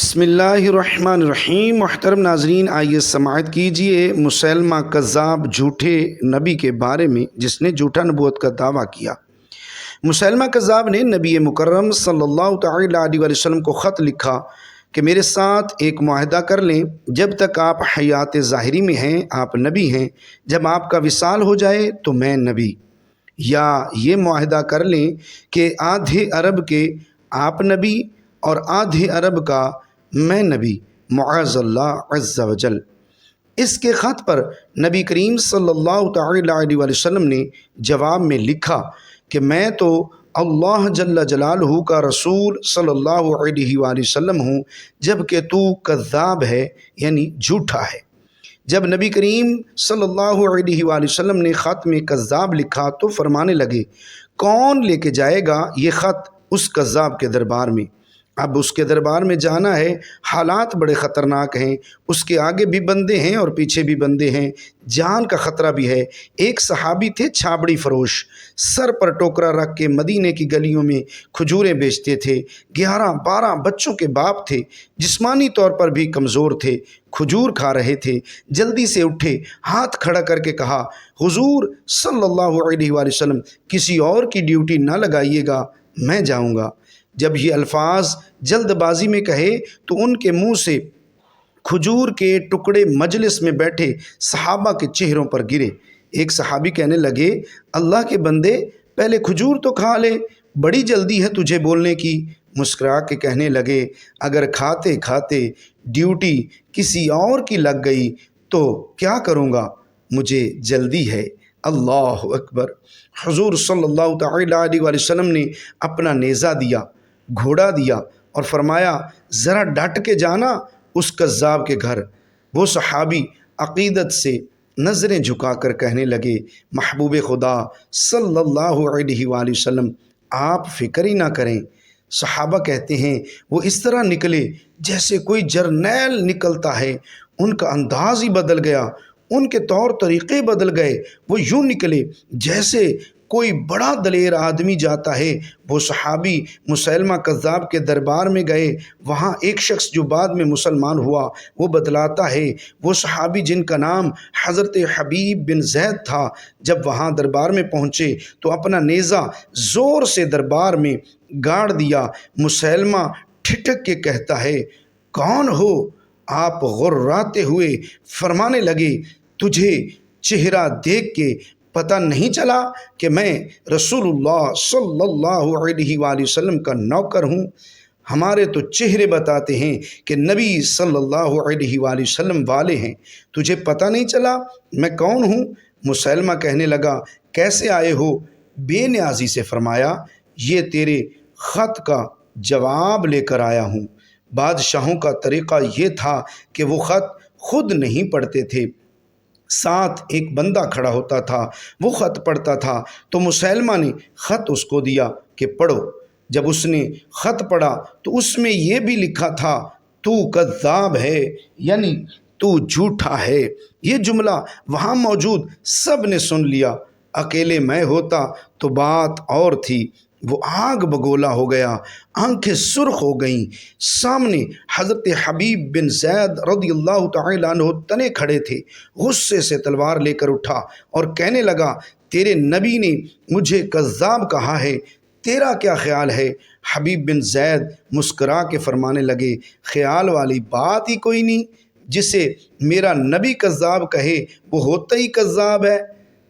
بسم اللہ الرحمن الرحیم۔ محترم ناظرین، آئیے سماعت کیجئے مسیلمہ کذاب جھوٹے نبی کے بارے میں جس نے جھوٹا نبوت کا دعویٰ کیا۔ مسیلمہ کذاب نے نبی مکرم صلی اللہ تعالی علیہ وسلم کو خط لکھا کہ میرے ساتھ ایک معاہدہ کر لیں، جب تک آپ حیات ظاہری میں ہیں آپ نبی ہیں، جب آپ کا وصال ہو جائے تو میں نبی، یا یہ معاہدہ کر لیں کہ آدھے عرب کے آپ نبی اور آدھے عرب کا میں نبی، معاذ اللہ عز و جل۔ اس کے خط پر نبی کریم صلی اللہ تعالی علیہ وسلم نے جواب میں لکھا کہ میں تو اللہ جل جلالہ کا رسول صلی اللہ علیہ وآلہ وسلم ہوں، جبکہ تو کذاب ہے، یعنی جھوٹا ہے۔ جب نبی کریم صلی اللہ علیہ وآلہ وسلم نے خط میں کذاب لکھا تو فرمانے لگے، کون لے کے جائے گا یہ خط اس کذاب کے دربار میں؟ اب اس کے دربار میں جانا ہے، حالات بڑے خطرناک ہیں، اس کے آگے بھی بندے ہیں اور پیچھے بھی بندے ہیں، جان کا خطرہ بھی ہے۔ ایک صحابی تھے چھابڑی فروش، سر پر ٹوکرا رکھ کے مدینے کی گلیوں میں کھجوریں بیچتے تھے، 11-12 بچوں کے باپ تھے، جسمانی طور پر بھی کمزور تھے، کھجور کھا رہے تھے۔ جلدی سے اٹھے، ہاتھ کھڑا کر کے کہا، حضور صلی اللہ علیہ وآلہ وسلم کسی اور کی ڈیوٹی نہ لگائیے گا، میں جاؤں گا۔ جب یہ الفاظ جلد بازی میں کہے تو ان کے منہ سے کھجور کے ٹکڑے مجلس میں بیٹھے صحابہ کے چہروں پر گرے۔ ایک صحابی کہنے لگے، اللہ کے بندے پہلے کھجور تو کھا لے، بڑی جلدی ہے تجھے بولنے کی۔ مسکرا کے کہنے لگے، اگر کھاتے کھاتے ڈیوٹی کسی اور کی لگ گئی تو کیا کروں گا، مجھے جلدی ہے۔ اللہ اکبر۔ حضور صلی اللہ تعالی علیہ وآلہ وسلم نے اپنا نیزہ دیا، گھوڑا دیا اور فرمایا، ذرا ڈٹ کے جانا اس کذاب کے گھر۔ وہ صحابی عقیدت سے نظریں جھکا کر کہنے لگے، محبوب خدا صلی اللہ علیہ وآلہ وسلم آپ فکر ہی نہ کریں۔ صحابہ کہتے ہیں وہ اس طرح نکلے جیسے کوئی جرنیل نکلتا ہے، ان کا انداز ہی بدل گیا، ان کے طور طریقے بدل گئے، وہ یوں نکلے جیسے کوئی بڑا دلیر آدمی جاتا ہے۔ وہ صحابی مسیلمہ کذاب کے دربار میں گئے، وہاں ایک شخص جو بعد میں مسلمان ہوا وہ بتلاتا ہے، وہ صحابی جن کا نام حضرت حبیب بن زید تھا، جب وہاں دربار میں پہنچے تو اپنا نیزہ زور سے دربار میں گاڑ دیا۔ مسیلمہ ٹھٹک کے کہتا ہے، کون ہو آپ؟ غراتے ہوئے فرمانے لگے، تجھے چہرہ دیکھ کے پتہ نہیں چلا کہ میں رسول اللہ صلی اللہ علیہ وآلہ وسلم کا نوکر ہوں؟ ہمارے تو چہرے بتاتے ہیں کہ نبی صلی اللہ علیہ وآلہ وسلم والے ہیں، تجھے پتہ نہیں چلا میں کون ہوں؟ مسیلمہ کہنے لگا، کیسے آئے ہو؟ بے نیازی سے فرمایا، یہ تیرے خط کا جواب لے کر آیا ہوں۔ بادشاہوں کا طریقہ یہ تھا کہ وہ خط خود نہیں پڑھتے تھے، ساتھ ایک بندہ کھڑا ہوتا تھا، وہ خط پڑھتا تھا تو مسیلمہ نے خط اس کو دیا کہ پڑھو۔ جب اس نے خط پڑھا تو اس میں یہ بھی لکھا تھا، تو کذاب ہے، یعنی تو جھوٹا ہے۔ یہ جملہ وہاں موجود سب نے سن لیا، اکیلے میں ہوتا تو بات اور تھی۔ وہ آگ بگولا ہو گیا، آنکھیں سرخ ہو گئیں۔ سامنے حضرت حبیب بن زید رضی اللہ تعالی عنہ تنے کھڑے تھے، غصے سے تلوار لے کر اٹھا اور کہنے لگا، تیرے نبی نے مجھے کذاب کہا ہے، تیرا کیا خیال ہے؟ حبیب بن زید مسکرا کے فرمانے لگے، خیال والی بات ہی کوئی نہیں، جسے میرا نبی کذاب کہے وہ ہوتا ہی کذاب ہے،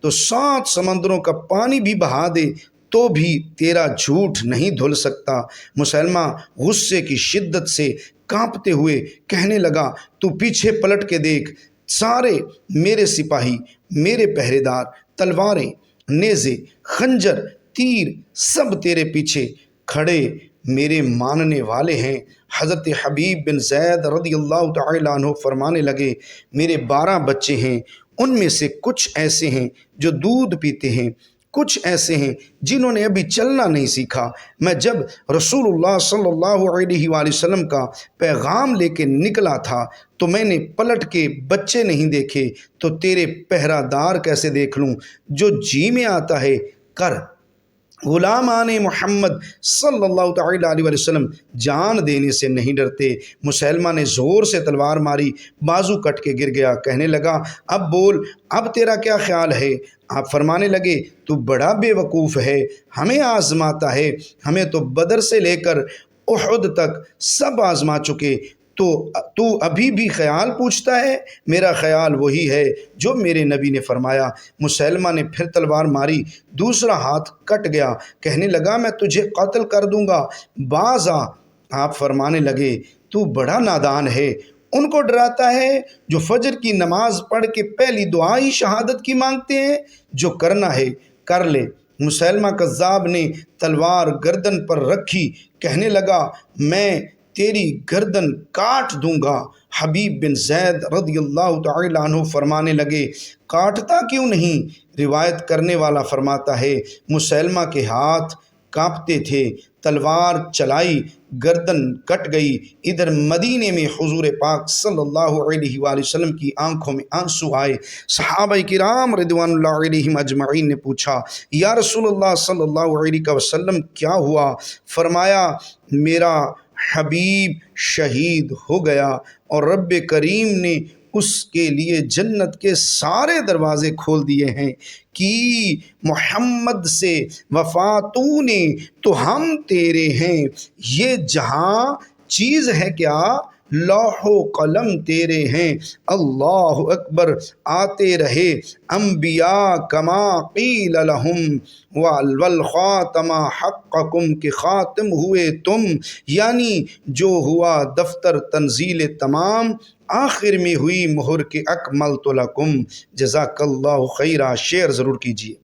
تو 7 سمندروں کا پانی بھی بہا دے تو بھی تیرا جھوٹ نہیں دھل سکتا۔ مسیلمہ غصے کی شدت سے کانپتے ہوئے کہنے لگا، تو پیچھے پلٹ کے دیکھ، سارے میرے سپاہی، میرے پہرے دار، تلواریں، نیزے، خنجر، تیر سب تیرے پیچھے کھڑے میرے ماننے والے ہیں۔ حضرت حبیب بن زید رضی اللہ تعالی عنہ فرمانے لگے، میرے 12 بچے ہیں، ان میں سے کچھ ایسے ہیں جو دودھ پیتے ہیں، کچھ ایسے ہیں جنہوں نے ابھی چلنا نہیں سیکھا۔ میں جب رسول اللہ صلی اللہ علیہ وآلہ وسلم کا پیغام لے کے نکلا تھا تو میں نے پلٹ کے بچے نہیں دیکھے، تو تیرے پہرہ دار کیسے دیکھ لوں؟ جو جی میں آتا ہے کر، غلامان محمد صلی اللہ تعالیٰ علیہ وسلم جان دینے سے نہیں ڈرتے۔ مسیلمہ نے زور سے تلوار ماری، بازو کٹ کے گر گیا۔ کہنے لگا اب بول، اب تیرا کیا خیال ہے؟ آپ فرمانے لگے تو بڑا بے وقوف ہے، ہمیں آزماتا ہے، ہمیں تو بدر سے لے کر احد تک سب آزما چکے، تو ابھی بھی خیال پوچھتا ہے؟ میرا خیال وہی ہے جو میرے نبی نے فرمایا۔ مسیلمہ نے پھر تلوار ماری، دوسرا ہاتھ کٹ گیا۔ کہنے لگا میں تجھے قتل کر دوں گا، باز آ۔ آپ فرمانے لگے تو بڑا نادان ہے، ان کو ڈراتا ہے جو فجر کی نماز پڑھ کے پہلی دعا ہی شہادت کی مانگتے ہیں، جو کرنا ہے کر لے۔ مسیلمہ کذاب نے تلوار گردن پر رکھی، کہنے لگا میں تیری گردن کاٹ دوں گا۔ حبیب بن زید رضی اللہ تعالی عنہ فرمانے لگے کاٹتا کیوں نہیں؟ روایت کرنے والا فرماتا ہے مسیلمہ کے ہاتھ کانپتے تھے، تلوار چلائی، گردن کٹ گئی۔ ادھر مدینے میں حضور پاک صلی اللہ علیہ وآلہ وسلم کی آنکھوں میں آنسو آئے۔ صحابہ کرام رضوان اللہ علیہم اجمعین نے پوچھا یا رسول اللہ صلی اللہ علیہ وسلم کیا ہوا؟ فرمایا میرا حبیب شہید ہو گیا اور رب کریم نے اس کے لیے جنت کے سارے دروازے کھول دیے ہیں کہ محمد سے وفا تو نے تو ہم تیرے ہیں، یہ جہاں چیز ہے کیا لوح و قلم تیرے ہیں۔ اللہ اکبر۔ آتے رہے انبیاء کما قیل لہم والخاتم حقکم کہ خاتم ہوئے تم، یعنی جو ہوا دفتر تنزیل تمام، آخر میں ہوئی مہر کے اکملت لکم۔ جزاک اللہ خیرہ۔ شیئر ضرور کیجیے۔